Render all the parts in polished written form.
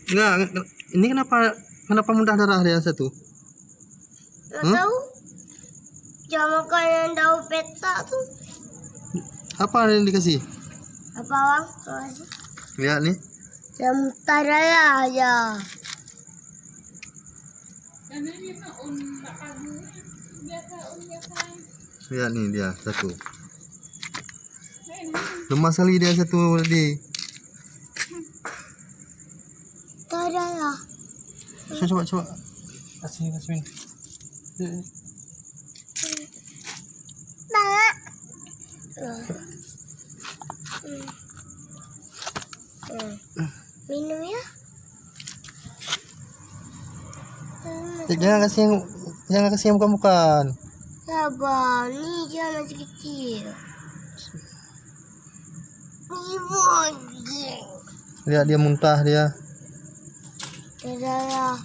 Enggak, ini kenapa muntah darah dia satu? Nggak tahu. Jangan makan yang daun peta tuh. Apa yang dikasih? Apa bang? Kasih. Lihat nih. Yang muntah darah aja. Lihat nih dia satu. Lemas sekali dia satu tadi. Darah. Coba. Kasih min. Darah. Minum ya. Jangan kasih yang bukan. Ya bang, ini jangan masih kecil. Ibu. Lihat dia muntah dia. Darah.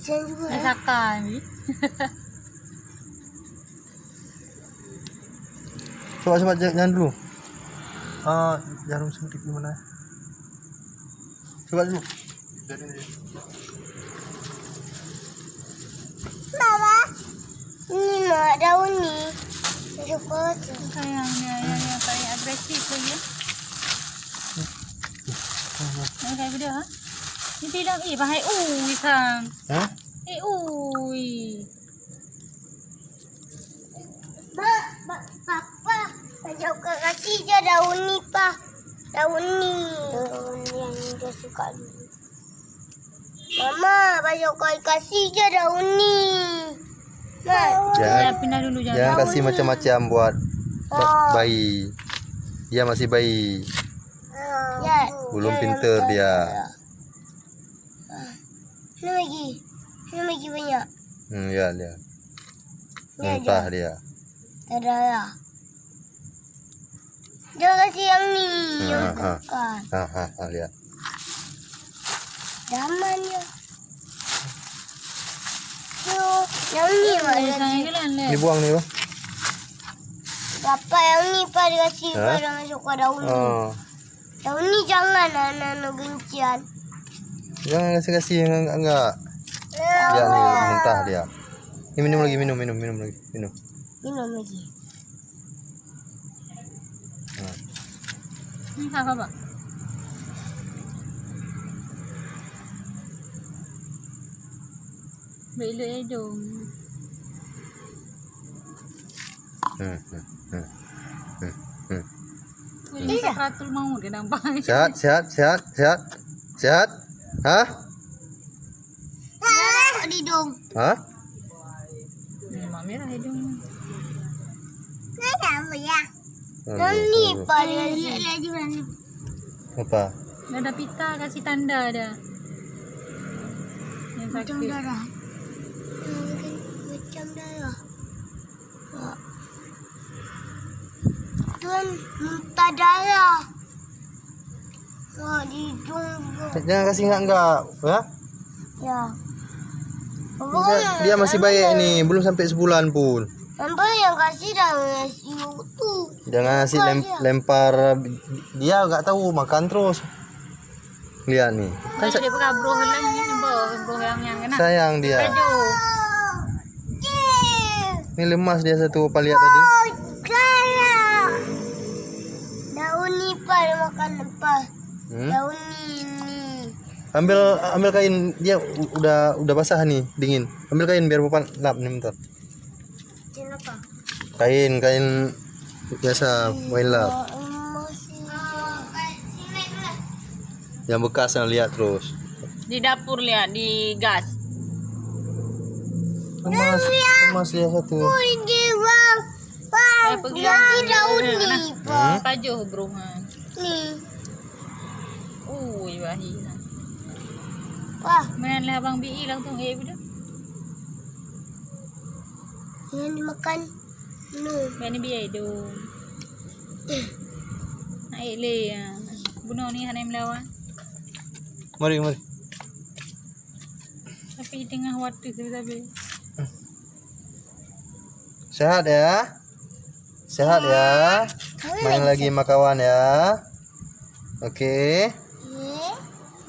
Saya juga. Rasakan. Coba jangan dulu. Jarum suntik gimana? Coba dulu. Mama, ini mak daun nih. Coklat. Sayangnya yang paling agresif lagi ya. Kayak video ha? Ini tidak bahaya sang. Hah? Papa, Joka kasih je daun ni, Pak. Daun ni. Daun yang dia suka dulu. Mama, Pak Joka kasih je daun ni. Pindah dulu Jangan kasih macam-macam buat bayi. Dia masih bayi. Ya. Belum pintar dia. Ini lagi banyak. Ya dia. Muntah dia. Darah. Dia kasih yang ni. Yang bukan. Lihat. Zaman ya. Yang ni Ini buang nih, Bang. Bapak yang ni Pak dia kasih pada masuk ke daun ni. Daun ni jangan anak-anak gencian. Jangan kasih enggak. Lihat nih muntah dia. Ini minum lagi. Minum lagi. Ini apa, Pak? Belok hidung. Ini Sakratul Maut dia nampak. Sehat. Hah? Di hidung. Hah? Memang merah hidung. Kenapa ya? Yang ni Pak dia kasih. Apa? Dah ada pita kasih tanda dah. Yang Macam sakit. darah. Macam darah. Tuan muntah darah. Di hidung. Jangan kasih enggak. Hah? Ya. Dia masih baik nih, belum sampai sebulan pun. Nampak yang kasih dah ngasih tu. Jangan kasih lempar. Dia enggak tahu, makan terus. Lihat nih. Kan dia pakai bro lah ni, bro yang kena. Sayang dia. Baju. Ini lemas dia satu, apa lihat tadi? Daun ni Pak dia makan lepas. Daun ni. Ambil kain, dia udah basah nih, dingin. Ambil kain biar Bapak lap nih bentar. Kenapa? Kain biasa main lap. Yang bekas yang lihat terus. Di dapur lihat di gas. Lemas dia satu. Pergi bang. Bang, kasih daun ni Pak. Pajuh bro. Ni. Bahi. Wah, Main lah abang BI langsung budak. yang dimakan. Main ni BI dong. Naik le. Bunuh ni hanai melawan. Mari. Tapi tengah waktu tapi. Sehat ya. Main lagi sama kawan ya. Oke.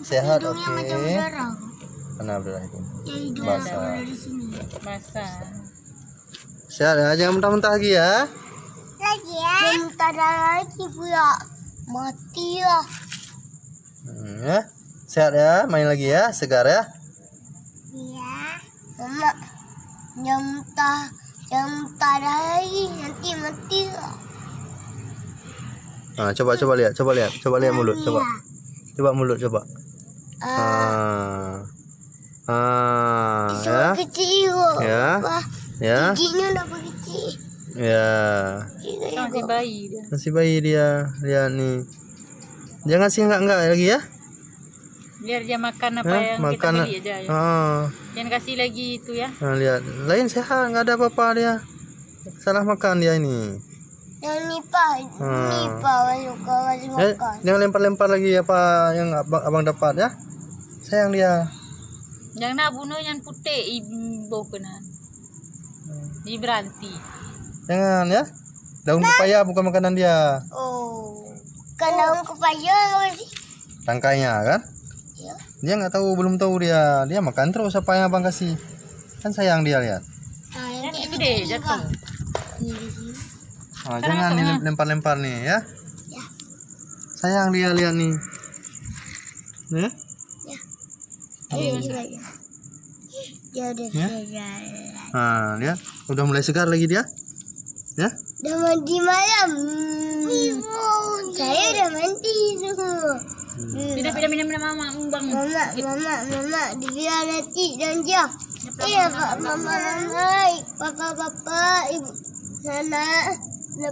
Sehat, Hidungnya oke. macam berdarah. Mana berdarah itu? Ya hidung Basah. dari sini. Basah. Sehat ya, jangan muntah-muntah lagi ya. Lagi ya? Jangan tak ada lagi pula. Mati lah. Ya. Sehat ya, main lagi ya, segar ya. Iya. Mama, jangan tak ada lagi. Nanti mati lah. Nah, coba lihat mulut, coba. Coba mulut, coba. So Ya. kecil. Ya. Wah, Ya. giginya udah kecil. Ya. Masih bayi dia. Masih bayi dia. Lihat nih. Jangan sih enggak lagi ya. Biar dia makan apa Ya, yang makan. kita beli aja ya. Jangan kasih lagi itu ya. Nah, lihat. Lain sehat, enggak ada apa-apa dia. Salah makan dia ini. Yang nipa masuk makan. Jangan lempar-lempar lagi apa yang abang dapat ya. Sayang dia. Yang nak bunuh yang putih ibu kena. Di berhenti. Jangan ya. Daun pepaya bukan makanan dia. Oh, kan daun pepaya sih? Tangkainya kan? Ya. Dia nggak tahu, belum tahu dia. Dia makan terus apa yang abang kasih. Kan sayang dia lihat. Nah, yang Yang gede jatuh. ini di sini. Nah, jangan lempar-lempar nih ya. Ya. Sayang dia lihat nih. Ya? Ini juga ya. Dia udah Ya. jalan. Nah, lihat. Udah mulai segar lagi dia. Ya? Udah mandi malam. Saya udah mandi semua. Pindah mama bang. Mama, dibilang nanti dan jauh. Iya, Pak, mama, papa, ibu, Nana,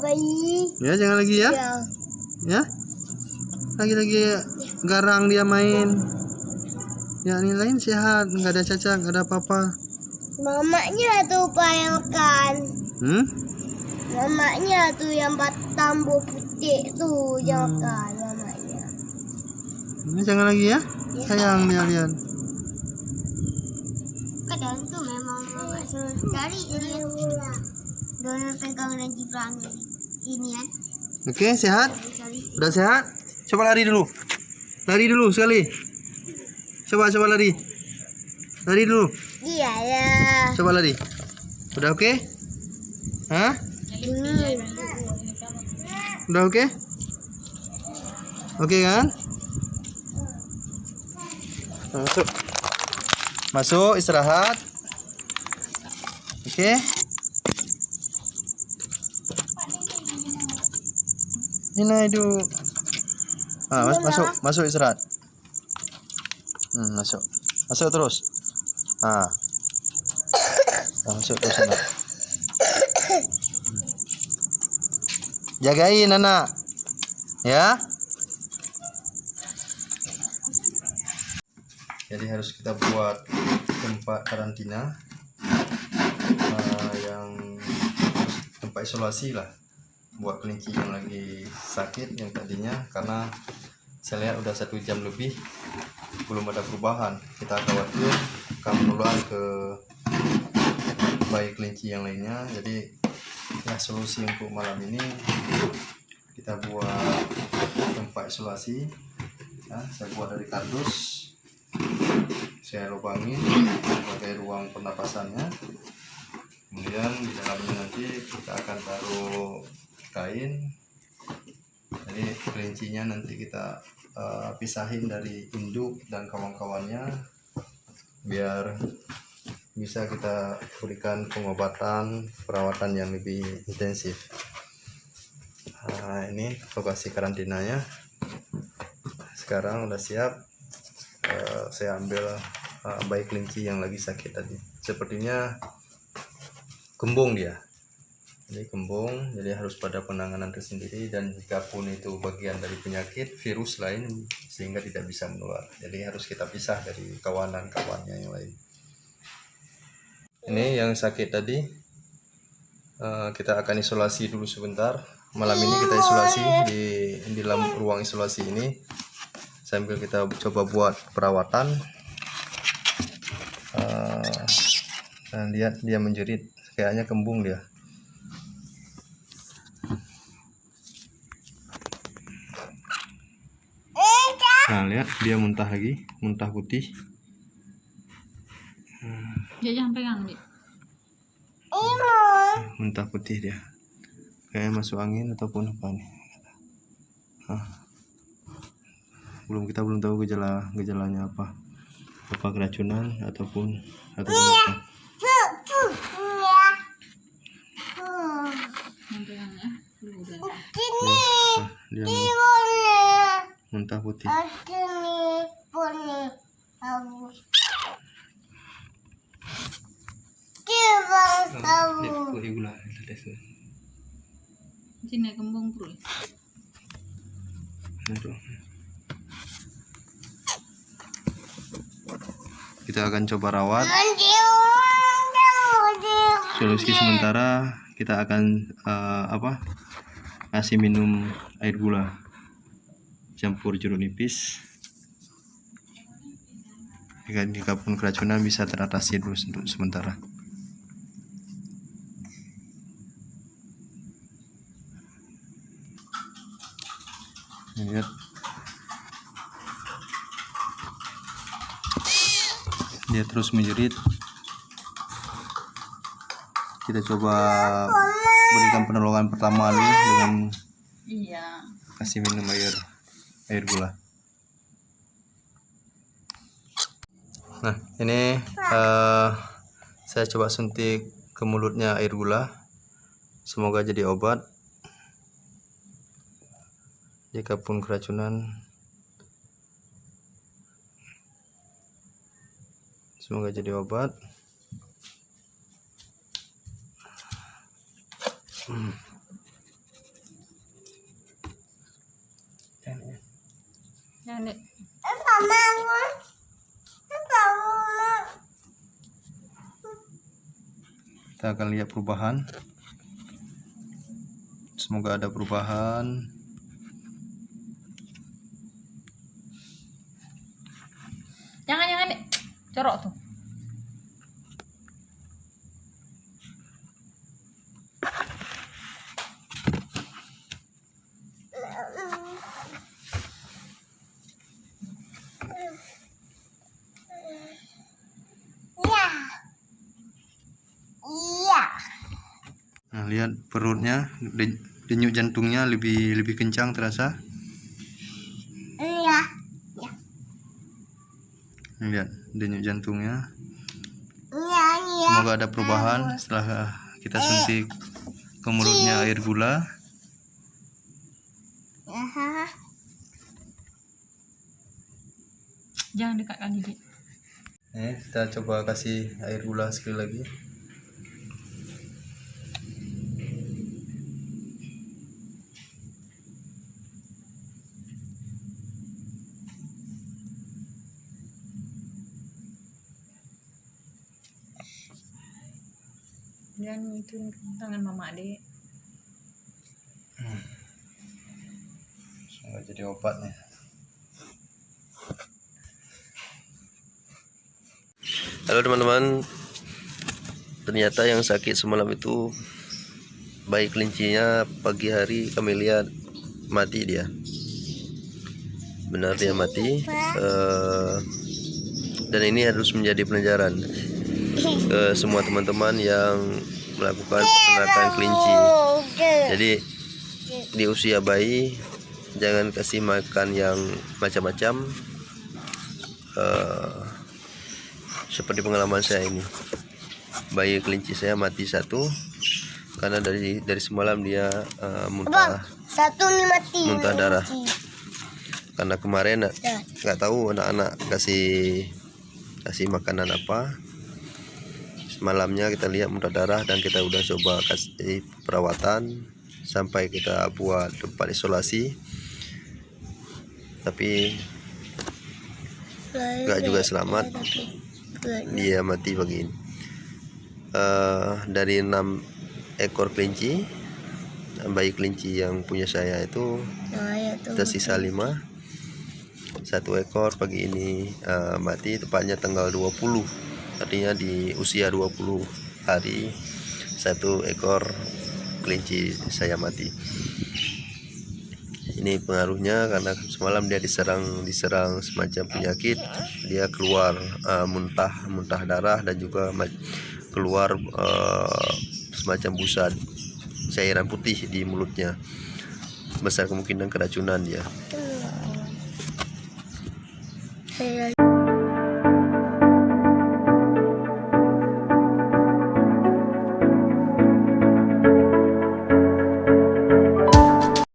bayi. Ya, jangan lagi ya. Ya. Ya. Lagi-lagi garang dia main. Ya, ini lain sehat, nggak ada cacat, nggak ada apa-apa. Mamanya tuh Pak yang makan. Mamanya tuh yang tambu putih tuh yang makan mamanya. Ini jangan lagi ya. Sayang dia lihat. Kadang tuh memang mama suruh cari jadi donor pegang dan Gibran ini ya. Oke, sehat? Cari. Udah sehat? Coba lari dulu. Lari dulu sekali. Coba lari. Lari dulu. Iya ya. Coba lari. Udah oke? Hah? Udah oke? Oke kan? Masuk. Masuk, istirahat. Oke. Ini itu. Masuk istirahat. Masuk. Masuk terus. Masuk terus anak. Jagain anak. Ya. Jadi harus kita buat tempat karantina yang tempat isolasi lah buat kelinci yang lagi sakit yang tadinya, karena saya lihat udah 1 jam lebih belum ada perubahan. Kita khawatir akan menular ke bayi kelinci yang lainnya. Jadi ya, solusi untuk malam ini kita buat tempat isolasi ya, saya buat dari kardus, saya lubangin sebagai ruang pernapasannya. Kemudian di dalamnya nanti kita akan taruh kain. Jadi kelincinya nanti kita pisahin dari induk dan kawan-kawannya biar bisa kita berikan pengobatan, perawatan yang lebih intensif. Ini lokasi karantinanya. Sekarang udah siap. Saya ambil bayi kelinci yang lagi sakit tadi. Sepertinya kembung dia. Jadi kembung, jadi harus pada penanganan tersendiri, dan jika pun itu bagian dari penyakit virus lain sehingga tidak bisa menular. Jadi harus kita pisah dari kawannya yang lain. Ini yang sakit tadi, kita akan isolasi dulu sebentar. Malam ini kita isolasi di dalam ruang isolasi ini sambil kita coba buat perawatan. Dan lihat dia menjerit, kayaknya kembung dia. Nah, lihat dia muntah lagi, muntah putih. Dia jangan pegang, Dik. Muntah putih dia. Kayak masuk angin ataupun apa nih. Kita belum tahu gejalanya apa keracunan ataupun apa. Jangan pegang ya. Dia muntah putih. Sini kembung perlu. Kita akan coba rawat. Solusi sementara kita akan kasih minum air gula campur jeruk nipis. Jika pun keracunan bisa teratasi dulu untuk sementara. Lihat. Dia terus menjerit. Kita coba berikan penolongan pertama dulu dengan kasih minum air gula. Nah, ini saya coba suntik ke mulutnya air gula. Semoga jadi obat. Jika pun keracunan, semoga jadi obat. Jangan, Dik. Kita akan lihat perubahan. Semoga ada perubahan. Jangan, Dik. Corok tuh. Nah, lihat perutnya, denyut jantungnya lebih kencang terasa. Lihat denyut jantungnya. Semoga ada perubahan setelah kita suntik ke mulutnya air gula. Jangan dekat lagi, Dik. Kita coba kasih air gula sekali lagi. Jangan itu tangan mama, Dek. Semoga jadi obatnya. Halo teman-teman, ternyata yang sakit semalam itu bayi kelincinya. Pagi hari kami lihat mati dia, benar dia mati. Dan ini harus menjadi pelajaran ke semua teman-teman yang melakukan peternakan kelinci. Jadi di usia bayi jangan kasih makan yang macam-macam. Seperti pengalaman saya ini, bayi kelinci saya mati satu karena dari semalam dia muntah darah. Karena kemarin nggak tahu anak-anak kasih makanan apa. Semalamnya kita lihat muntah darah dan kita udah coba kasih perawatan sampai kita buat tempat isolasi, tapi nggak juga selamat. Dia mati pagi ini. Dari 6 ekor kelinci, bayi kelinci yang punya saya itu tersisa 5. 1 ekor pagi ini mati, tepatnya tanggal 20, artinya di usia 20 hari 1 ekor kelinci saya mati. Ini pengaruhnya karena semalam dia diserang semacam penyakit, dia keluar muntah darah dan juga keluar semacam busa cairan putih di mulutnya. Besar kemungkinan keracunan dia.